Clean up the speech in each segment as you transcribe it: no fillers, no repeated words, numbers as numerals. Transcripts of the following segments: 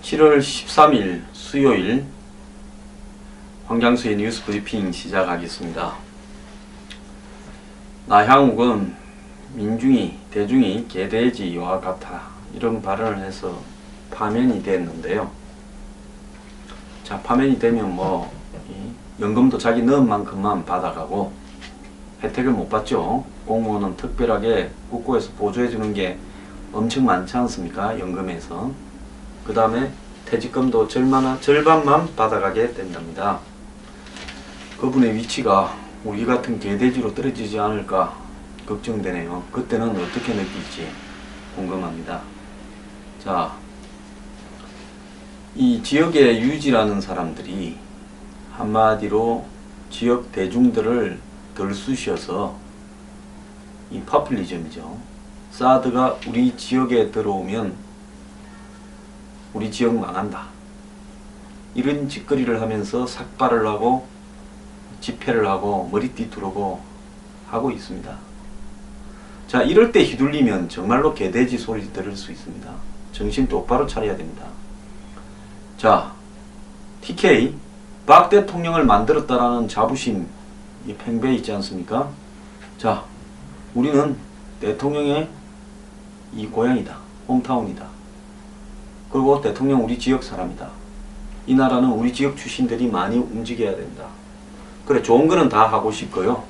(7월 13일) 수요일 황장수의 뉴스 브리핑 시작하겠습니다. 나향욱은 민중이 대중이 개돼지와 같아 이런 발언을 해서 파면이 됐는데요. 자, 파면이 되면 연금도 자기 넣은 만큼만 받아가고 혜택을 못 받죠. 공무원은 특별하게 국고에서 보조해 주는 게 엄청 많지 않습니까? 연금에서. 그 다음에 퇴직금도 절반만 받아가게 된답니다. 그분의 위치가 우리 같은 개돼지로 떨어지지 않을까 걱정되네요. 그때는 어떻게 느낄지 궁금합니다. 자, 이 지역의 유지라는 사람들이 한마디로 지역 대중들을 들쑤셔서 이 파퓰리즘이죠. 사드가 우리 지역에 들어오면 우리 지역 망한다, 이런 짓거리를 하면서 삭발을 하고 집회를 하고 머리띠 두르고 하고 있습니다. 자, 이럴 때 휘둘리면 정말로 개돼지 소리 들을 수 있습니다. 정신 똑바로 차려야 됩니다. 자, TK 박 대통령을 만들었다라는 자부심, 이 팽배 있지 않습니까? 자, 우리는 대통령의 이 고향이다, 홈타운이다. 그리고 대통령 우리 지역 사람이다. 이 나라는 우리 지역 출신들이 많이 움직여야 된다. 그래, 좋은 거는 다 하고 싶고요.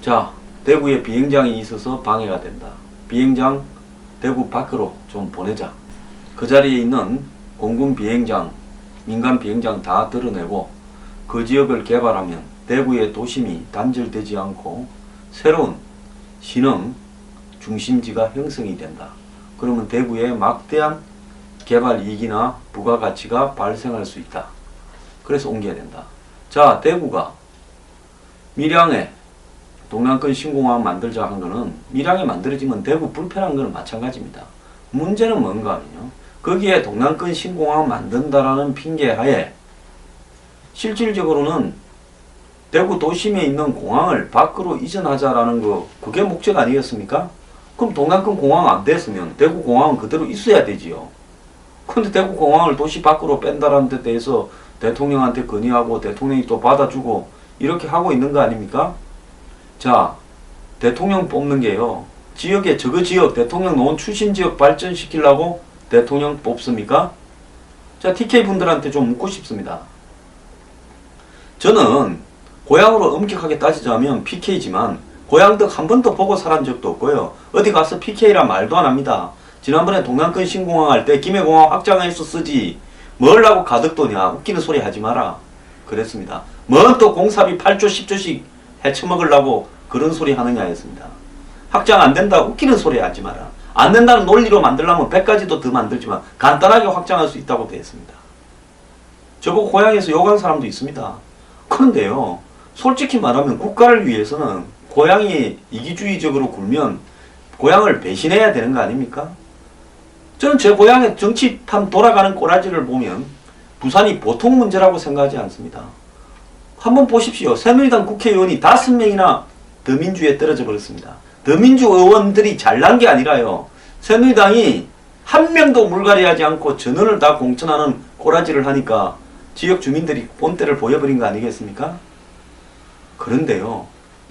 자, 대구에 비행장이 있어서 방해가 된다. 비행장 대구 밖으로 좀 보내자. 그 자리에 있는 공군 비행장, 민간 비행장 다 드러내고 그 지역을 개발하면 대구의 도심이 단절되지 않고 새로운 신흥 중심지가 형성이 된다. 그러면 대구에 막대한 개발 이익이나 부가가치가 발생할 수 있다. 그래서 옮겨야 된다. 자, 대구가 밀양에 동남권 신공항 만들자 한 거는 밀양에 만들어지면 대구 불편한 거는 마찬가지입니다. 문제는 뭔가 하면요, 거기에 동남권 신공항 만든다라는 핑계하에 실질적으로는 대구 도심에 있는 공항을 밖으로 이전하자라는 거, 그게 목적 아니겠습니까? 그럼 동남권 공항 안 됐으면 대구 공항은 그대로 있어야 되지요. 근데 대구 공항을 도시 밖으로 뺀다라는 데 대해서 대통령한테 건의하고 대통령이 또 받아주고 이렇게 하고 있는 거 아닙니까? 자, 대통령 뽑는 게요, 지역에 저거 지역 대통령 놓은 출신 지역 발전시키려고 대통령 뽑습니까? 자, TK분들한테 좀 묻고 싶습니다. 저는 고향으로 엄격하게 따지자면 PK지만 고향덕 한 번도 보고 살은 적도 없고요. 어디 가서 PK라 말도 안 합니다. 지난번에 동남권 신공항 할 때 김해공항 확장해서 쓰지 뭘 하고 가덕 도냐, 웃기는 소리 하지 마라 그랬습니다. 뭔 또 공사비 8조 10조씩 헤쳐먹으려고 그런 소리 하느냐 했습니다. 확장 안 된다 웃기는 소리 하지 마라. 안 된다는 논리로 만들려면 100가지도 더 만들지만 간단하게 확장할 수 있다고 되어 있습니다. 저보고 고향에서 욕한 사람도 있습니다. 그런데요, 솔직히 말하면 국가를 위해서는 고향이 이기주의적으로 굴면 고향을 배신해야 되는 거 아닙니까? 저는 제 고향의 정치판 돌아가는 꼬라지를 보면 부산이 보통 문제라고 생각하지 않습니다. 한번 보십시오. 새누리당 국회의원이 5명이나 더민주에 떨어져 버렸습니다. 더민주 의원들이 잘난 게 아니라요, 새누리당이 한 명도 물갈이하지 않고 전원을 다 공천하는 꼬라지를 하니까 지역 주민들이 본때를 보여버린 거 아니겠습니까? 그런데요,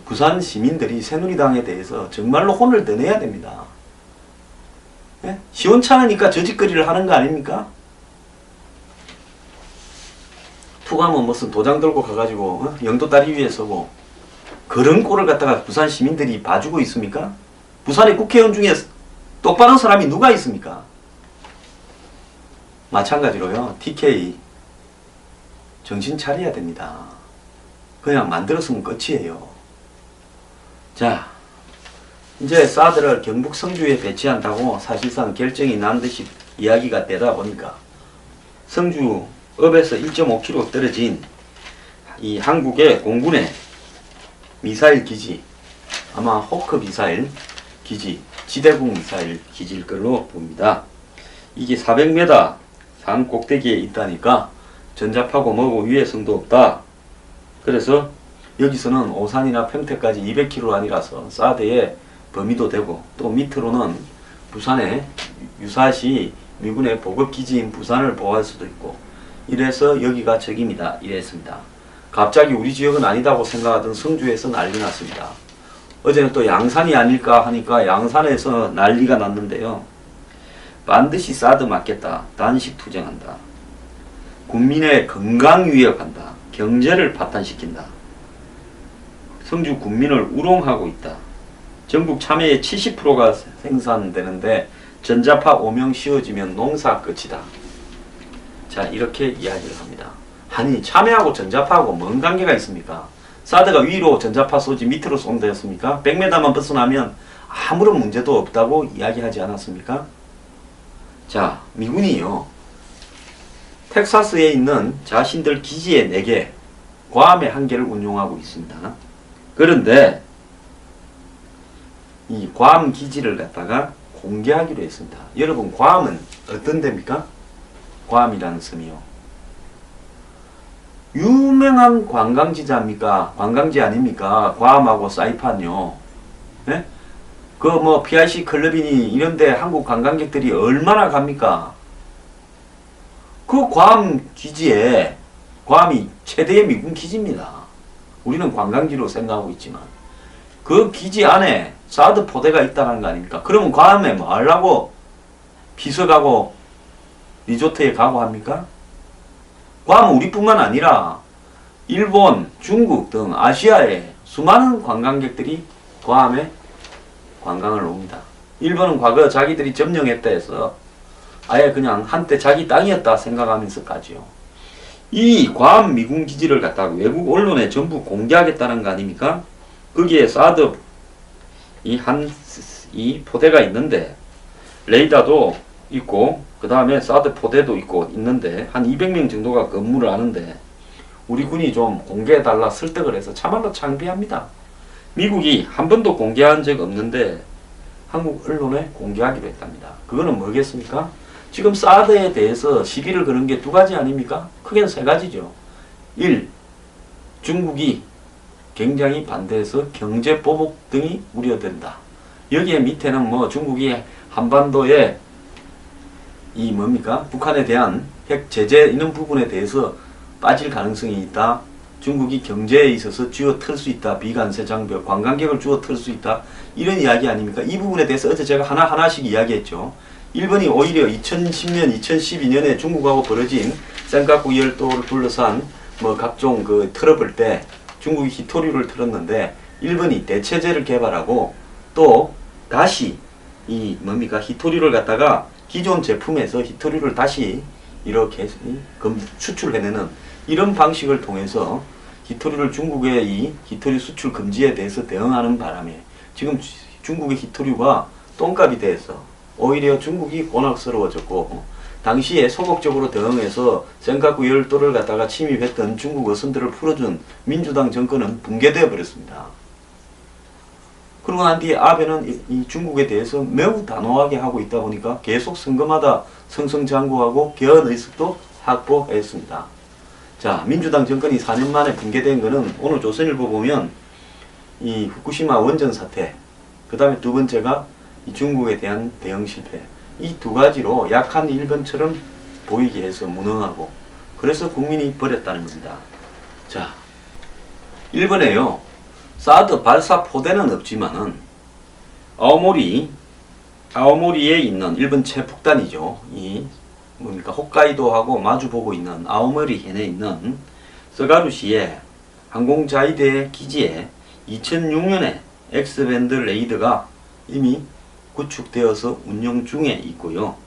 부산 시민들이 새누리당에 대해서 정말로 혼을 더 내야 됩니다. 예? 시원찮으니까 저 짓거리를 하는 거 아닙니까? 투가면 무슨 도장 들고 가가지고 영도 다리 위에 서고 그런 꼴을 갖다가 부산 시민들이 봐주고 있습니까? 부산의 국회의원 중에 똑바른 사람이 누가 있습니까? 마찬가지로요, TK 정신 차려야 됩니다. 그냥 만들었으면 끝이에요. 자, 이제 사드를 경북 성주에 배치한다고 사실상 결정이 난 듯이 이야기가 되다 보니까 성주 읍에서 1.5km 떨어진 이 한국의 공군의 미사일 기지, 아마 호크 미사일 기지, 지대공 미사일 기지일 걸로 봅니다. 이게 400m 산 꼭대기에 있다니까 전자파고 뭐고 위해성도 없다. 그래서 여기서는 오산이나 평택까지 200km 아니라서 사드의 범위도 되고, 또 밑으로는 부산에 유사시 미군의 보급기지인 부산을 보호할 수도 있고, 이래서 여기가 적입니다. 이랬습니다. 갑자기 우리 지역은 아니다고 생각하던 성주에서 난리 났습니다. 어제는 또 양산이 아닐까 하니까 양산에서 난리가 났는데요. 반드시 사드 맞겠다. 단식 투쟁한다. 국민의 건강 위협한다. 경제를 파탄시킨다. 성주 군민을 우롱하고 있다. 전국 참외의 70%가 생산되는데 전자파 오명 씌워지면 농사 끝이다. 자, 이렇게 이야기를 합니다. 아니, 참외하고 전자파하고 뭔 관계가 있습니까? 사드가 위로 전자파 쏘지 밑으로 쏜다였습니까? 100m만 벗어나면 아무런 문제도 없다고 이야기하지 않았습니까? 자, 미군이요, 텍사스에 있는 자신들 기지의 4개, 괌의 1개를 운용하고 있습니다. 그런데 이 괌 기지를 갖다가 공개하기로 했습니다. 여러분, 괌은 어떤 데입니까? 괌이라는 섬이요, 유명한 관광지자입니까? 관광지 아닙니까? 괌하고 사이판요. 네? 그 뭐 PIC 클럽이니 이런데 한국 관광객들이 얼마나 갑니까? 그 괌 기지에, 괌이 최대의 미군 기지입니다. 우리는 관광지로 생각하고 있지만 그 기지 안에 사드 포대가 있다는 거 아닙니까? 그러면 괌에 뭐 하려고 비서 가고 리조트에 가고 합니까? 괌은 우리뿐만 아니라 일본, 중국 등 아시아의 수많은 관광객들이 괌에 관광을 옵니다. 일본은 과거 자기들이 점령했다 해서 아예 그냥 한때 자기 땅이었다 생각하면서까지요. 이 괌 미군 기지를 갖다가 외국 언론에 전부 공개하겠다는 거 아닙니까? 거기에 사드 이 포대가 있는데 레이더도 있고, 그 다음에 사드 포대도 있고 있는데 한 200명 정도가 근무를 하는데 우리 군이 좀 공개해달라 설득을 해서 참말로 창피합니다. 미국이 한 번도 공개한 적 없는데 한국 언론에 공개하기로 했답니다. 그거는 뭐겠습니까? 지금 사드에 대해서 시비를 거는 게 2가지 아닙니까? 크게는 3가지죠. 1. 중국이 굉장히 반대해서 경제 보복 등이 우려된다. 여기에 밑에는 뭐 중국이 한반도에 이 뭡니까? 북한에 대한 핵 제재 이런 부분에 대해서 빠질 가능성이 있다. 중국이 경제에 있어서 쥐어 틀 수 있다. 비관세 장벽, 관광객을 쥐어 틀 수 있다. 이런 이야기 아닙니까? 이 부분에 대해서 어제 제가 하나하나씩 이야기했죠. 1번이 오히려 2010년, 2012년에 중국하고 벌어진 센카쿠 열도를 둘러싼 뭐 각종 그 트러블 때 중국이 히토류를 틀었는데 1번이 대체제를 개발하고 또 다시 이 뭡니까? 히토류를 갖다가 기존 제품에서 히토류를 다시 이렇게 수출해내는 이런 방식을 통해서 히토류를 중국의 이 히토류 수출 금지에 대해서 대응하는 바람에 지금 중국의 히토류가 똥값이 돼서 오히려 중국이 곤혹스러워졌고, 당시에 소극적으로 대응해서 센카쿠 열도를 갖다가 침입했던 중국 어선들을 풀어준 민주당 정권은 붕괴되어 버렸습니다. 그러고 난 뒤에 아베는 이 중국에 대해서 매우 단호하게 하고 있다 보니까 계속 선거마다 승승장구하고 개헌의석도 확보했습니다. 자, 민주당 정권이 4년 만에 붕괴된 거는 오늘 조선일보 보면 이 후쿠시마 원전 사태, 그 다음에 2번째가 이 중국에 대한 대응 실패, 이 2가지로 약한 일본처럼 보이게 해서 무능하고, 그래서 국민이 버렸다는 겁니다. 자, 일본에요, 사드 발사 포대는 없지만은 아오모리에 있는 일본 최북단이죠. 이 뭡니까? 홋카이도하고 마주보고 있는 아오모리 현에 있는 서가루시의 항공자위대 기지에 2006년에 X밴드 레이더가 이미 구축되어서 운영 중에 있고요.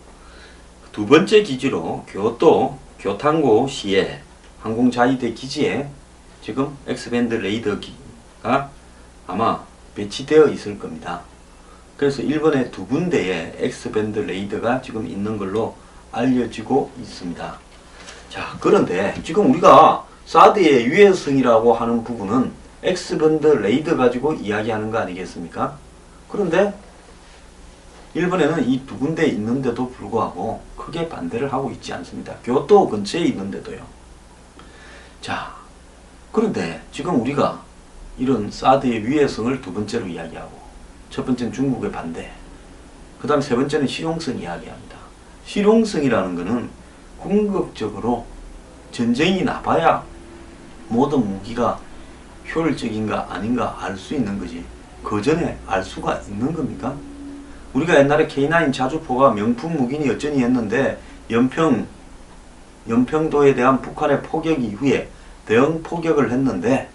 2번째 기지로 교탄고시의 항공자위대 기지에 지금 X밴드 레이더가 아마 배치되어 있을 겁니다. 그래서 일본의 2군데에 X밴드 레이더가 지금 있는 걸로 알려지고 있습니다. 자, 그런데 지금 우리가 사드의 유해성이라고 하는 부분은 X밴드 레이더 가지고 이야기하는 거 아니겠습니까? 그런데 일본에는 이 두 군데 있는데도 불구하고 크게 반대를 하고 있지 않습니다. 교토 근처에 있는데도요. 자, 그런데 지금 우리가 이런 사드의 위해성을 두 번째로 이야기하고, 첫 번째는 중국의 반대, 그 다음 세 번째는 실용성 이야기합니다. 실용성이라는 것은 궁극적으로 전쟁이 나봐야 모든 무기가 효율적인가 아닌가 알 수 있는 거지, 그 전에 알 수가 있는 겁니까? 우리가 옛날에 K9 자주포가 명품 무기니 어쩌니 했는데 연평도에 대한 북한의 포격 이후에 대응 포격을 했는데,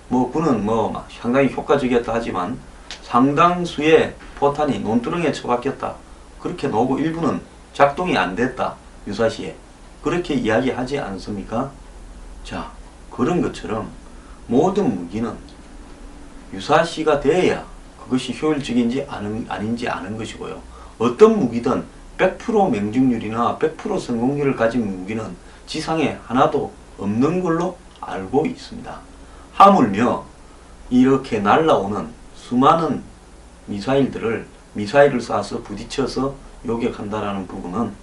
뭐 그는 뭐 상당히 효과적이었다 하지만 상당수의 포탄이 논두렁에 처박혔다, 그렇게 나오고 일부는 작동이 안 됐다, 유사시에 그렇게 이야기하지 않습니까? 자, 그런 것처럼 모든 무기는 유사시가 돼야 그것이 효율적인지 아닌지 아는 것이고요. 어떤 무기든 100% 명중률이나 100% 성공률을 가진 무기는 지상에 하나도 없는 걸로 알고 있습니다. 하물며 이렇게 날라오는 수많은 미사일을 쏴서 부딪혀서 요격한다라는 부분은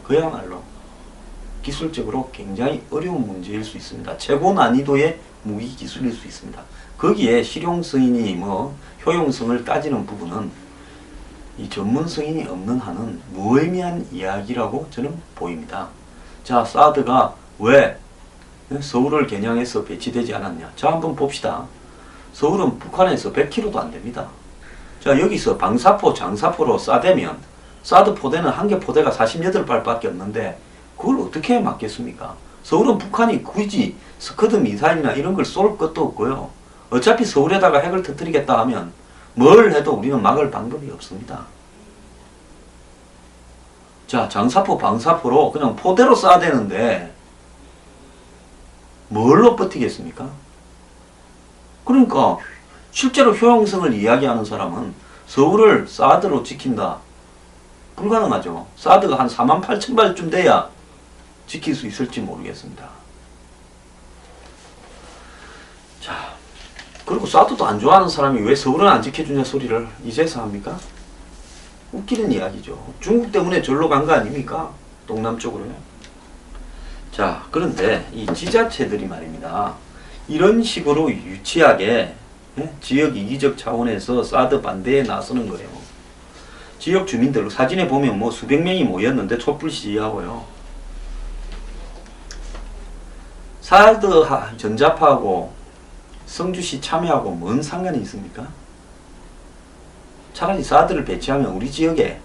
그야말로 기술적으로 굉장히 어려운 문제일 수 있습니다. 최고 난이도의 무기 기술일 수 있습니다. 거기에 실용성이니 뭐 효용성을 따지는 부분은 이 전문성이 없는 한은 무의미한 이야기라고 저는 보입니다. 자, 사드가 왜 서울을 겨냥해서 배치되지 않았냐? 자, 한번 봅시다. 서울은 북한에서 100km도 안 됩니다. 자, 여기서 방사포, 장사포로 쏴대면 사드 포대는 한 개 포대가 48발밖에 없는데 그걸 어떻게 막겠습니까? 서울은 북한이 굳이 스커드 미사일이나 이런 걸 쏠 것도 없고요. 어차피 서울에다가 핵을 터뜨리겠다 하면 뭘 해도 우리는 막을 방법이 없습니다. 자, 장사포, 방사포로 그냥 포대로 쏴야 되는데 뭘로 버티겠습니까? 그러니까 실제로 효용성을 이야기하는 사람은 서울을 사드로 지킨다, 불가능하죠. 사드가 한 48,000발쯤 돼야 지킬 수 있을지 모르겠습니다. 자, 그리고 사드도 안 좋아하는 사람이 왜 서울은 안 지켜주냐 소리를 이제서 합니까? 웃기는 이야기죠. 중국 때문에 절로 간 거 아닙니까? 동남쪽으로요. 자, 그런데 이 지자체들이 말입니다, 이런 식으로 유치하게 지역 이기적 차원에서 사드 반대에 나서는 거예요. 지역 주민들 사진에 보면 뭐 수백 명이 모였는데 촛불 시위하고요. 사드 전자파하고 성주시 참여하고 뭔 상관이 있습니까? 차라리 사드를 배치하면 우리 지역에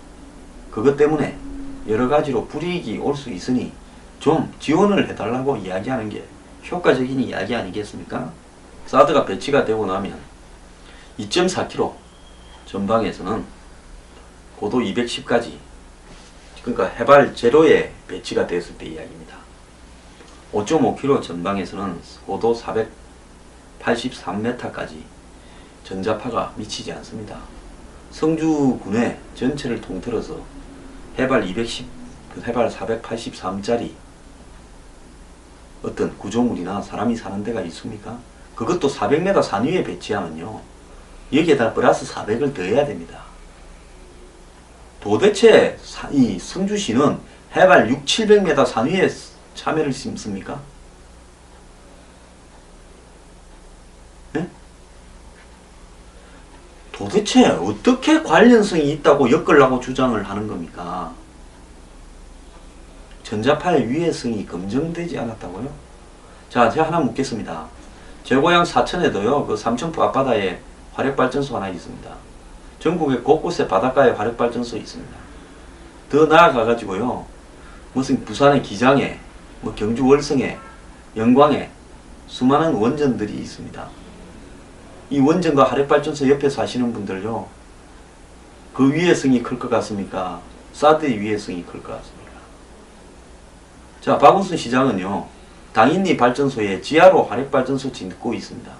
그것 때문에 여러 가지로 불이익이 올 수 있으니 좀 지원을 해달라고 이야기하는 게 효과적인 이야기 아니겠습니까? 사드가 배치가 되고 나면 2.4km 전방에서는 고도 210까지, 그러니까 해발 제로에 배치가 됐을 때 이야기입니다. 5.5km 전방에서는 고도 483m까지 전자파가 미치지 않습니다. 성주군의 전체를 통틀어서 해발 210, 해발 483짜리 어떤 구조물이나 사람이 사는 데가 있습니까? 그것도 400m 산 위에 배치하면요, 여기에다 플러스 400을 더해야 됩니다. 도대체 이 성주시는 해발 6, 700m 산 위에 참외를 심습니까? 네? 도대체 어떻게 관련성이 있다고 엮으려고 주장을 하는 겁니까? 전자파의 위해성이 검증되지 않았다고요? 자, 제가 하나 묻겠습니다. 제 고향 사천에도요, 그 삼천포 앞바다에 화력발전소 하나 있습니다. 전국의 곳곳에 바닷가에 화력발전소 있습니다. 더 나아가가지고요, 무슨 부산의 기장에, 뭐 경주 월성에, 영광에 수많은 원전들이 있습니다. 이 원전과 화력발전소 옆에 사시는 분들요, 그 위해성이 클 것 같습니까? 사드의 위해성이 클 것 같습니까? 자, 박원순 시장은요, 당인리 발전소에 지하로 화력발전소 짓고 있습니다.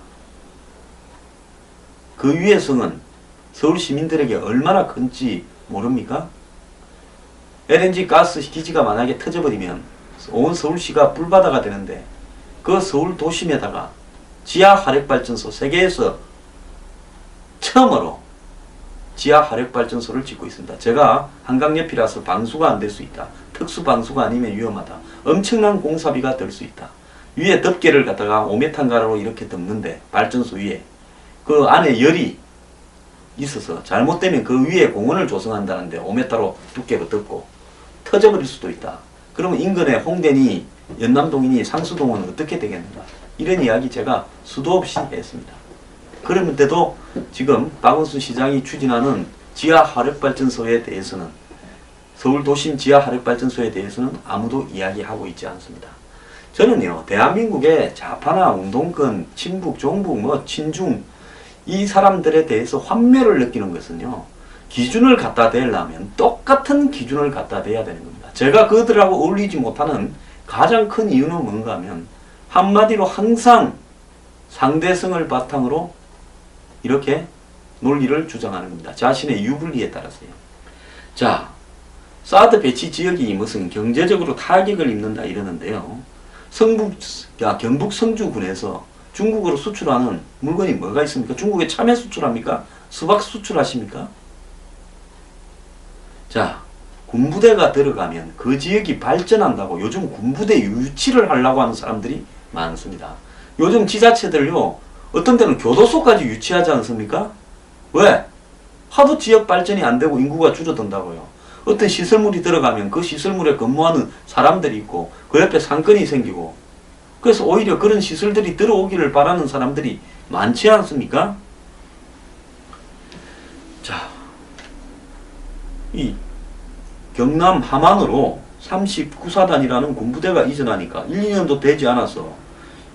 그 위해성은 서울 시민들에게 얼마나 큰지 모릅니까? LNG 가스 기지가 만약에 터져버리면 온 서울시가 불바다가 되는데, 그 서울 도심에다가 지하 화력발전소, 세계에서 처음으로 지하 화력발전소를 짓고 있습니다. 제가 한강옆이라서 방수가 안 될 수 있다. 특수 방수가 아니면 위험하다. 엄청난 공사비가 들 수 있다. 위에 덮개를 갖다가 5m 가로 이렇게 덮는데 발전소 위에 그 안에 열이 있어서 잘못되면 그 위에 공원을 조성한다는데 5m로 두께로 덮고 터져버릴 수도 있다. 그러면 인근에 홍대니 연남동이니 상수동은 어떻게 되겠는가? 이런 이야기 제가 수도 없이 했습니다. 그런데도 지금 박원순 시장이 추진하는 지하 화력발전소에 대해서는 서울 도심 지하 화력발전소에 대해서는 아무도 이야기하고 있지 않습니다. 저는요, 대한민국의 좌파나 운동권, 친북, 종북, 뭐 친중 이 사람들에 대해서 환멸을 느끼는 것은요, 기준을 갖다 대려면 똑같은 기준을 갖다 대야 되는 겁니다. 제가 그들하고 어울리지 못하는 가장 큰 이유는 뭔가 하면 한마디로 항상 상대성을 바탕으로 이렇게 논리를 주장하는 겁니다. 자신의 유불리에 따라서요. 자, 사드 배치 지역이 무슨 경제적으로 타격을 입는다 이러는데요. 경북 성주군에서 중국으로 수출하는 물건이 뭐가 있습니까? 중국에 참외 수출합니까? 수박 수출하십니까? 자, 군부대가 들어가면 그 지역이 발전한다고 요즘 군부대 유치를 하려고 하는 사람들이 많습니다. 요즘 지자체들요, 어떤 데는 교도소까지 유치하지 않습니까? 왜? 하도 지역 발전이 안 되고 인구가 줄어든다고요. 어떤 시설물이 들어가면 그 시설물에 근무하는 사람들이 있고 그 옆에 상권이 생기고, 그래서 오히려 그런 시설들이 들어오기를 바라는 사람들이 많지 않습니까? 자, 이 경남 함안으로 39사단이라는 군부대가 이전하니까 1, 2년도 되지 않아서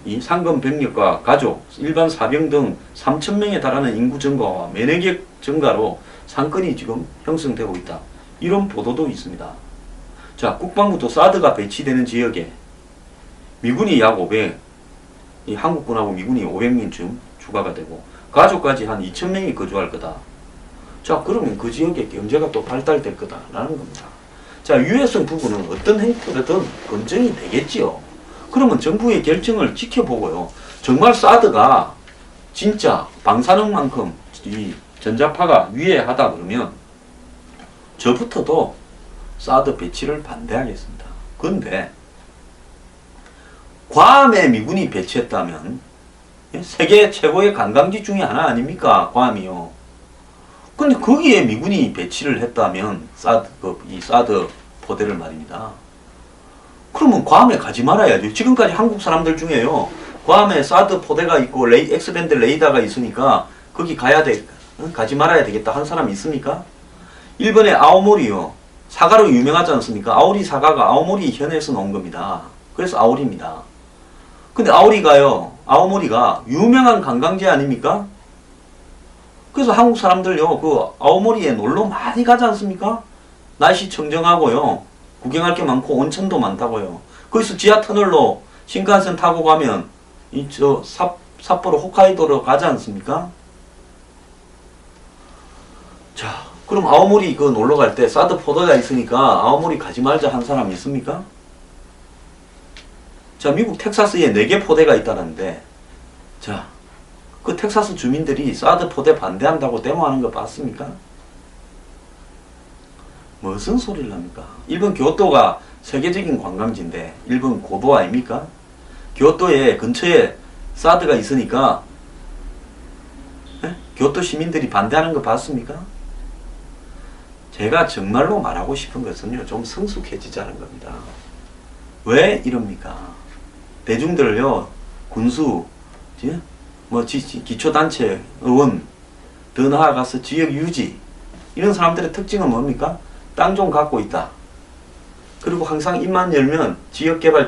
이 상급 병력과 가족, 일반 사병 등 3,000명에 달하는 인구 증가와 면역력 증가로 상권이 지금 형성되고 있다. 이런 보도도 있습니다. 자, 국방부도 사드가 배치되는 지역에 미군이 약 500, 이 한국군하고 미군이 500명쯤 추가가 되고 가족까지 한 2,000명이 거주할 거다. 자, 그러면 그 지역의 경제가 또 발달될 거다라는 겁니다. 자, 유해성 부분은 어떤 행태로든 검증이 되겠지요. 그러면 정부의 결정을 지켜보고요. 정말 사드가 진짜 방사능만큼 이 전자파가 위해하다 그러면 저부터도 사드 배치를 반대하겠습니다. 그런데 괌에 미군이 배치했다면 세계 최고의 관광지 중에 하나 아닙니까? 괌이요. 근데 거기에 미군이 배치를 했다면 이 사드 포대를 말입니다. 그러면 괌에 가지 말아야죠. 지금까지 한국 사람들 중에요, 괌에 사드 포대가 있고 엑스밴드 레이더가 있으니까 거기 가지 말아야 되겠다 한 사람 있습니까? 일본의 아오모리요, 사과로 유명하지 않습니까? 아오리 사과가 아오모리 현에서 나온 겁니다. 그래서 아오리입니다. 근데 아오모리가 유명한 관광지 아닙니까? 그래서 한국 사람들요, 그 아오모리에 놀러 많이 가지 않습니까? 날씨 청정하고요, 구경할 게 많고 온천도 많다고요. 거기서 지하 터널로 신칸센 타고 가면 삿포로 홋카이도로 가지 않습니까? 자, 그럼 아오모리 그 놀러 갈 때 사드 포대가 있으니까 아오모리 가지 말자 한 사람 있습니까? 자, 미국 텍사스에 4개 포대가 있다는데, 자, 그 텍사스 주민들이 사드 포대 반대한다고 데모하는 거 봤습니까? 무슨 소리를 합니까? 일본 교토가 세계적인 관광지인데 일본 고도 아닙니까? 교토에 근처에 사드가 있으니까 교토 시민들이 반대하는 거 봤습니까? 제가 정말로 말하고 싶은 것은요, 좀 성숙해지자는 겁니다. 왜 이럽니까? 대중들을요, 군수, 기초단체, 의원, 더 나아가서 지역 유지, 이런 사람들의 특징은 뭡니까? 땅 좀 갖고 있다. 그리고 항상 입만 열면 지역개발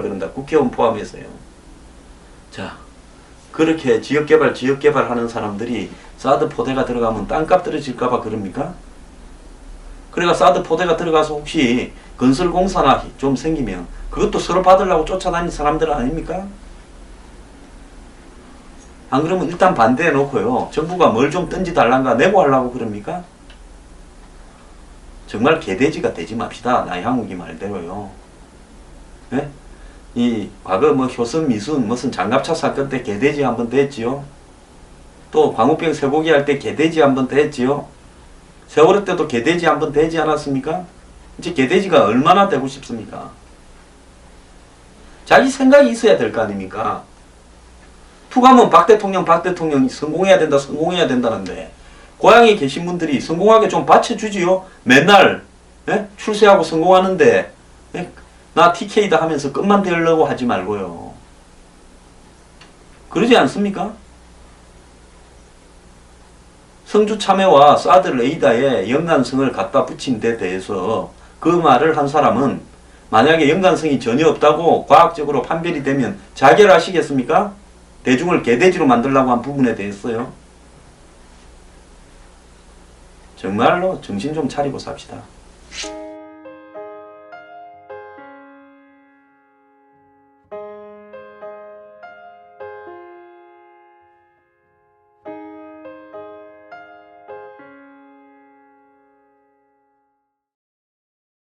그런다. 국회의원 포함해서요. 자, 그렇게 지역개발 하는 사람들이 사드 포대가 들어가면 땅값 떨어질까봐 그럽니까? 그래가 사드 포대가 들어가서 혹시 건설공사나 좀 생기면 그것도 서로 받으려고 쫓아다니는 사람들 아닙니까? 안 그러면 일단 반대해 놓고요, 정부가 뭘 좀 던지달란가 내고 하려고 그럽니까? 정말 개돼지가 되지 맙시다. 나향욱이 말대로요. 네? 이 과거 효선 미순 무슨 장갑차 사건 때 개돼지 한번 됐지요. 또 광우병 쇠고기 할 때 개돼지 한번 됐지요. 세월호 때도 개돼지 한번 되지 않았습니까? 이제 개돼지가 얼마나 되고 싶습니까? 자기 생각이 있어야 될 거 아닙니까? 투가면 박 대통령이 성공해야 된다, 성공해야 된다는데, 고향에 계신 분들이 성공하게 좀 받쳐주지요? 맨날, 예? 출세하고 성공하는데, 예? 나 TK다 하면서 끝만 대려고 하지 말고요. 그러지 않습니까? 성주 참외와 사드 레이더에 연관성을 갖다 붙인 데 대해서 그 말을 한 사람은 만약에 연관성이 전혀 없다고 과학적으로 판별이 되면 자결하시겠습니까? 대중을 개돼지로 만들려고 한 부분에 대해서요. 정말로 정신 좀 차리고 삽시다.